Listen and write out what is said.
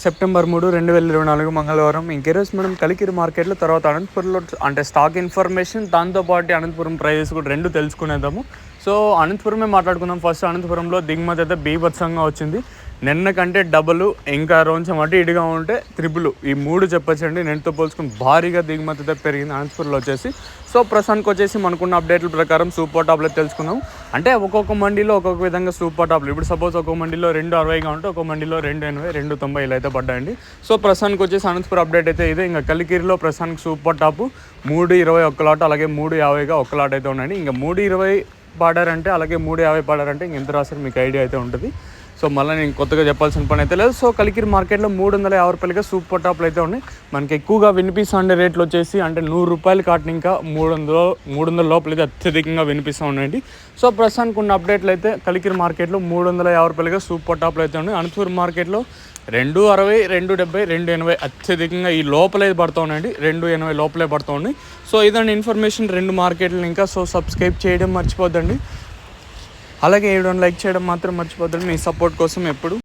September 3, 2024 మంగళవారం. ఈరోజు మనం కలికిరి మార్కెట్లో, తర్వాత అనంతపురంలో అంటే స్టాక్ ఇన్ఫర్మేషన్, దాంతోపాటు అనంతపురం ప్రైజెస్ కూడా రెండు తెలుసుకునేద్దాము. సో అనంతపురమే మాట్లాడుకుందాం. ఫస్ట్ అనంతపురంలో దిగుమతి అయితే బీభత్సంగా వచ్చింది. నిన్న కంటే డబుల్, ఇంకా కొంచెం అటు ఇటుగా ఉంటే త్రిబుల్, ఈ మూడు చెప్పచ్చండి. నిన్నతో పోల్చుకుని భారీగా దిగుమతి అయితే పెరిగింది అనంతపురంలో వచ్చేసి. సో ప్రస్తుతానికి వచ్చేసి మనకున్న అప్డేట్ల ప్రకారం సూపర్ టాప్లో తెలుసుకుందాం. అంటే ఒక్కొక్క మండీలో ఒక్కొక్క విధంగా సూపర్ టాప్లు. ఇప్పుడు సపోజ్ ఒక్కొక్క మండీలో 260గా ఉంటే ఒక్కొక్క మండీలో 280, 290 ఇలా అయితే పడ్డాయండి. సో ప్రస్తుతానికి వచ్చేసి అనంతపురం అప్డేట్ అయితే ఇదే. ఇంకా కలికిరిలో ప్రస్తుతానికి సూపర్ టాప్ 320 ఒక్క లాట్, అలాగే 350గా ఒక్క లాట్ అయితే ఉన్నాయండి. ఇంకా 320 పాడారంటే, అలాగే 350 పాడారంటే ఇంక ఎంత రాశారు మీకు ఐడియా అయితే ఉంటుంది. సో మళ్ళీ నేను కొత్తగా చెప్పాల్సిన పని అయితే లేదు. సో కలికిరి మార్కెట్లో 350 రూపాయలుగా సూపర్ టాప్లు అయితే ఉన్నాయి. మనకి ఎక్కువగా వినిపిస్తుండే రేట్లు వచ్చేసి అంటే 100 రూపాయలు కాటిన ఇంకా 300 లోపల అయితే అత్యధికంగా వినిపిస్తూ ఉన్నాయండి. సో ప్రస్తుతానికి ఉన్న అప్డేట్లు అయితే కలికిరి మార్కెట్లో 350 రూపాయలుగా సూపర్ టాప్లు అయితే ఉన్నాయి. అనంతపురం మార్కెట్లో 260, 270, 280 అత్యధికంగా ఈ లోపలే పడుతూ ఉన్నాయండి. 280 లోపలే పడుతూ ఉన్నాయి. సో ఇదండి ఇన్ఫర్మేషన్ రెండు మార్కెట్లు ఇంకా. సో సబ్స్క్రైబ్ చేయడం మర్చిపోద్దండి, అలాగే వీడియోని లైక్ చేయడం మాత్రం మర్చిపోద్దండి. మీ సపోర్ట్ కోసం ఎప్పుడు